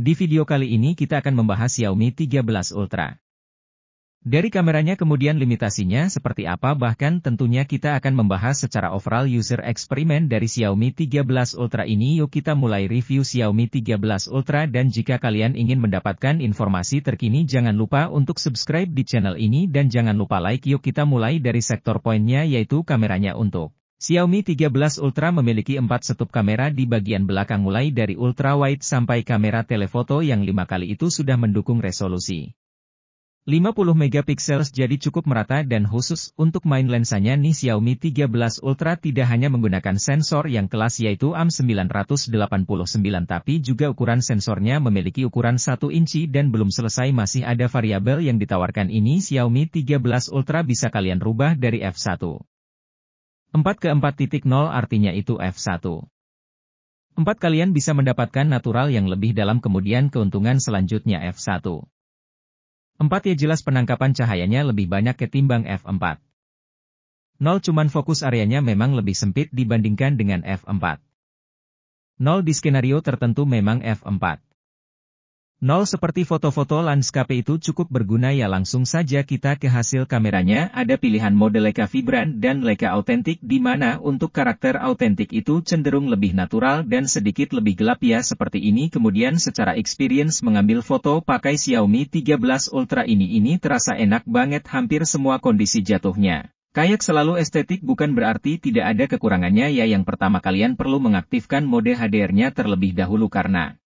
Di video kali ini kita akan membahas Xiaomi 13 Ultra. Dari kameranya kemudian limitasinya seperti apa, bahkan tentunya kita akan membahas secara overall user eksperimen dari Xiaomi 13 Ultra ini. Yuk kita mulai review Xiaomi 13 Ultra, dan jika kalian ingin mendapatkan informasi terkini jangan lupa untuk subscribe di channel ini dan jangan lupa like. Yuk kita mulai dari sektor poinnya, yaitu kameranya. Untuk Xiaomi 13 Ultra memiliki 4 setup kamera di bagian belakang, mulai dari ultra wide sampai kamera telefoto yang 5 kali itu sudah mendukung resolusi 50 megapiksel, jadi cukup merata. Dan khusus untuk main lensanya nih, Xiaomi 13 Ultra tidak hanya menggunakan sensor yang kelas yaitu AMF989, tapi juga ukuran sensornya memiliki ukuran 1 inci dan belum selesai, masih ada variabel yang ditawarkan ini. Xiaomi 13 Ultra bisa kalian rubah dari f1.4 ke 4.0, artinya itu f1.4 kalian bisa mendapatkan natural yang lebih dalam, kemudian keuntungan selanjutnya f1.4 ya jelas penangkapan cahayanya lebih banyak ketimbang f4.0, cuman fokus areanya memang lebih sempit dibandingkan dengan f4.0. Di skenario tertentu memang f4.0 seperti foto-foto landscape itu cukup berguna ya. Langsung saja kita ke hasil kameranya. Ada pilihan mode Leica Vibrant dan Leica Authentic, di mana untuk karakter autentik itu cenderung lebih natural dan sedikit lebih gelap ya seperti ini. Kemudian secara experience mengambil foto pakai Xiaomi 13 Ultra ini terasa enak banget, hampir semua kondisi jatuhnya kayak selalu estetik, bukan berarti tidak ada kekurangannya ya. Yang pertama, kalian perlu mengaktifkan mode HDR-nya terlebih dahulu, karena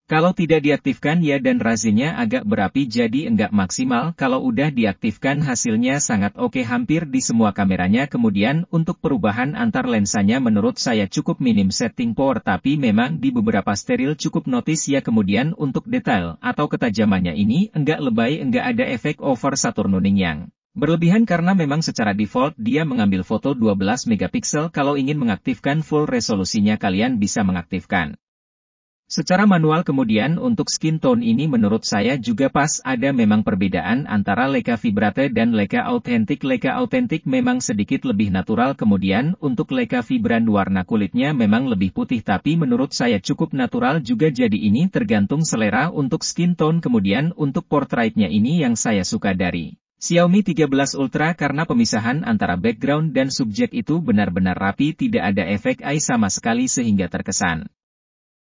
kalau tidak diaktifkan ya dan razenya agak berapi jadi enggak maksimal. Kalau udah diaktifkan hasilnya sangat oke hampir di semua kameranya. Kemudian untuk perubahan antar lensanya menurut saya cukup minim setting power, tapi memang di beberapa steril cukup notice ya. Kemudian untuk detail atau ketajamannya ini enggak lebay, enggak ada efek over saturning yang berlebihan, karena memang secara default dia mengambil foto 12 megapiksel. Kalau ingin mengaktifkan full resolusinya kalian bisa mengaktifkan secara manual. Kemudian untuk skin tone ini menurut saya juga pas. Ada memang perbedaan antara Leica Vibrate dan Leica Authentic. Leica Authentic memang sedikit lebih natural, kemudian untuk Leica Vibrant warna kulitnya memang lebih putih, tapi menurut saya cukup natural juga. Jadi ini tergantung selera untuk skin tone. Kemudian untuk portraitnya ini yang saya suka dari Xiaomi 13 Ultra, karena pemisahan antara background dan subjek itu benar-benar rapi, tidak ada efek eye sama sekali sehingga terkesan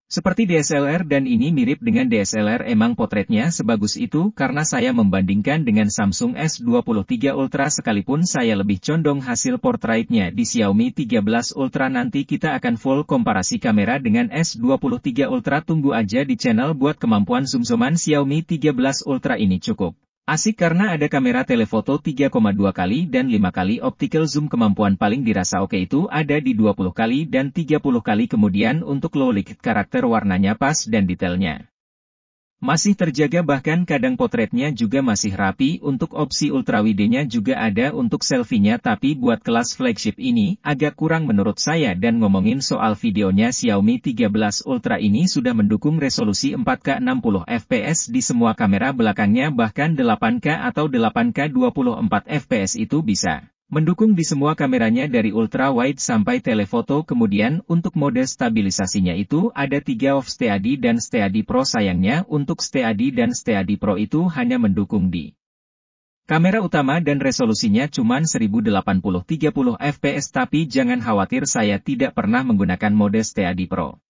seperti DSLR, dan ini mirip dengan DSLR. Emang potretnya sebagus itu, karena saya membandingkan dengan Samsung S23 Ultra, sekalipun saya lebih condong hasil portraitnya di Xiaomi 13 Ultra. Nanti kita akan full komparasi kamera dengan S23 Ultra, tunggu aja di channel. Buat kemampuan zoom-zooman Xiaomi 13 Ultra ini cukup asik karena ada kamera telefoto 3,2 kali dan 5 kali optical zoom. Kemampuan paling dirasa oke itu ada di 20 kali dan 30 kali. Kemudian untuk low light karakter warnanya pas dan detailnya masih terjaga, bahkan kadang potretnya juga masih rapi. Untuk opsi ultrawide-nya juga ada untuk selfie-nya, tapi buat kelas flagship ini agak kurang menurut saya. Dan ngomongin soal videonya, Xiaomi 13 Ultra ini sudah mendukung resolusi 4K 60 fps di semua kamera belakangnya, bahkan 8K atau 8K 24 fps itu bisa mendukung di semua kameranya dari ultra wide sampai telefoto. Kemudian untuk mode stabilisasinya itu ada 3 off steady dan steady pro. Sayangnya untuk steady dan steady pro itu hanya mendukung di kamera utama dan resolusinya cuman 1080-30 fps, tapi jangan khawatir, saya tidak pernah menggunakan mode steady pro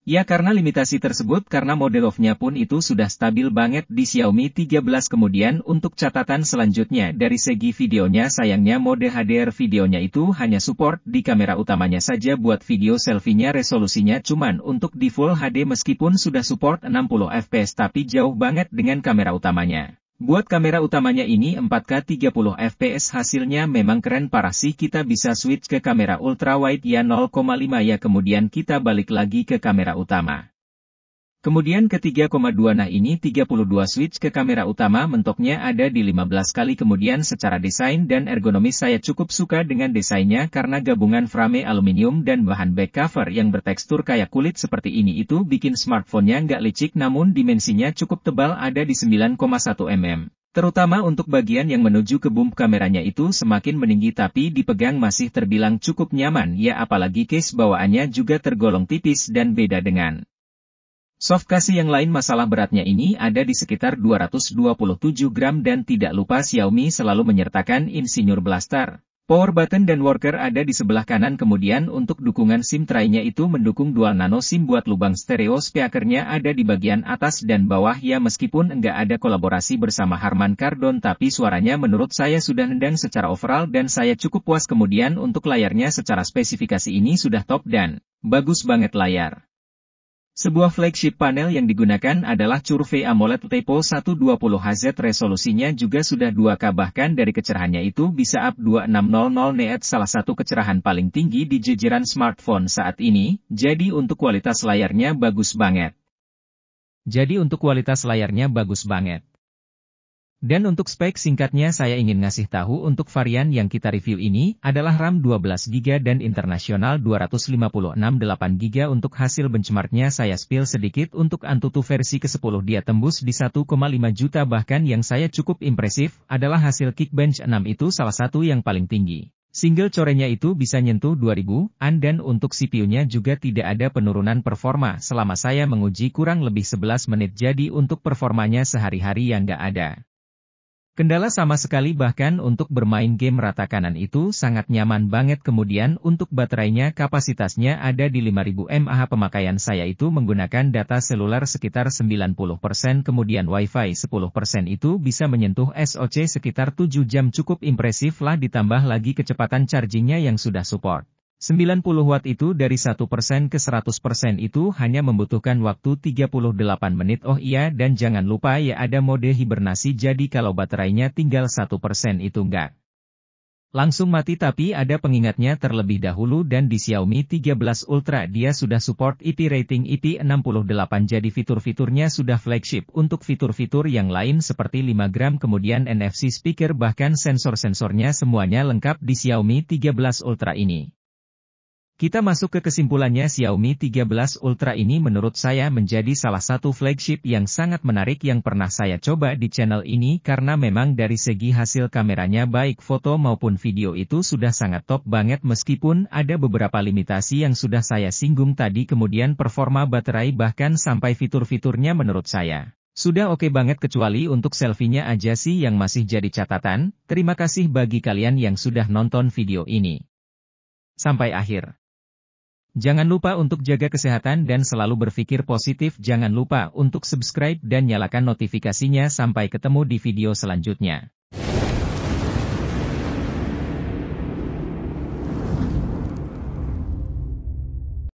ya karena limitasi tersebut, karena mode off-nya pun itu sudah stabil banget di Xiaomi 13. Kemudian untuk catatan selanjutnya dari segi videonya, sayangnya mode HDR videonya itu hanya support di kamera utamanya saja. Buat video selfie-nya resolusinya cuman untuk di Full HD, meskipun sudah support 60 fps tapi jauh banget dengan kamera utamanya. Buat kamera utamanya ini 4K 30 fps, hasilnya memang keren parah sih. Kita bisa switch ke kamera ultra wide ya 0,5 ya, kemudian kita balik lagi ke kamera utama. Kemudian ke 3,2, nah ini 32 switch ke kamera utama, mentoknya ada di 15 kali. Kemudian secara desain dan ergonomis saya cukup suka dengan desainnya, karena gabungan frame aluminium dan bahan back cover yang bertekstur kayak kulit seperti ini itu bikin smartphone-nya nggak licik, namun dimensinya cukup tebal, ada di 9,1 mm. Terutama untuk bagian yang menuju ke bump kameranya itu semakin meninggi, tapi dipegang masih terbilang cukup nyaman ya, apalagi case bawaannya juga tergolong tipis dan beda dengan Softcase yang lain masalah beratnya ini ada di sekitar 227 gram dan tidak lupa Xiaomi selalu menyertakan Insinyur Blaster. Power button dan worker ada di sebelah kanan, kemudian untuk dukungan SIM tray-nya itu mendukung dual nano SIM buat lubang stereo, speakernya ada di bagian atas dan bawah ya, meskipun enggak ada kolaborasi bersama Harman Kardon tapi suaranya menurut saya sudah nendang secara overall dan saya cukup puas. Kemudian untuk layarnya secara spesifikasi ini sudah top dan bagus banget layar. Sebuah flagship panel yang digunakan adalah Curve AMOLED Typo 120Hz, resolusinya juga sudah 2K, bahkan dari kecerahannya itu bisa up 2600 nits, salah satu kecerahan paling tinggi di jajaran smartphone saat ini, jadi untuk kualitas layarnya bagus banget. Dan untuk spek singkatnya saya ingin ngasih tahu untuk varian yang kita review ini adalah RAM 12GB dan internasional 256/8GB. Untuk hasil benchmarknya saya spill sedikit. Untuk Antutu versi ke-10 dia tembus di 1,5 juta, bahkan yang saya cukup impresif adalah hasil Geekbench 6 itu salah satu yang paling tinggi. Single core-nya itu bisa nyentuh 2000-an dan untuk CPU-nya juga tidak ada penurunan performa selama saya menguji kurang lebih 11 menit, jadi untuk performanya sehari-hari yang nggak ada kendala sama sekali, bahkan untuk bermain game rata kanan itu sangat nyaman banget. Kemudian untuk baterainya kapasitasnya ada di 5000 mAh, pemakaian saya itu menggunakan data seluler sekitar 90%, kemudian WiFi 10% itu bisa menyentuh SoC sekitar 7 jam, cukup impresif lah, ditambah lagi kecepatan chargingnya yang sudah support 90 Watt itu dari 1% ke 100% itu hanya membutuhkan waktu 38 menit. Oh iya, dan jangan lupa ya ada mode hibernasi, jadi kalau baterainya tinggal 1% itu nggak langsung mati tapi ada pengingatnya terlebih dahulu. Dan di Xiaomi 13 Ultra dia sudah support IP rating IP68, jadi fitur-fiturnya sudah flagship. Untuk fitur-fitur yang lain seperti 5 gram, kemudian NFC speaker, bahkan sensor-sensornya semuanya lengkap di Xiaomi 13 Ultra ini. Kita masuk ke kesimpulannya, Xiaomi 13 Ultra ini menurut saya menjadi salah satu flagship yang sangat menarik yang pernah saya coba di channel ini, karena memang dari segi hasil kameranya baik foto maupun video itu sudah sangat top banget, meskipun ada beberapa limitasi yang sudah saya singgung tadi. Kemudian performa baterai bahkan sampai fitur-fiturnya menurut saya sudah oke banget, kecuali untuk selfie-nya aja sih yang masih jadi catatan. Terima kasih bagi kalian yang sudah nonton video ini sampai akhir. Jangan lupa untuk jaga kesehatan dan selalu berpikir positif. Jangan lupa untuk subscribe dan nyalakan notifikasinya. Sampai ketemu di video selanjutnya.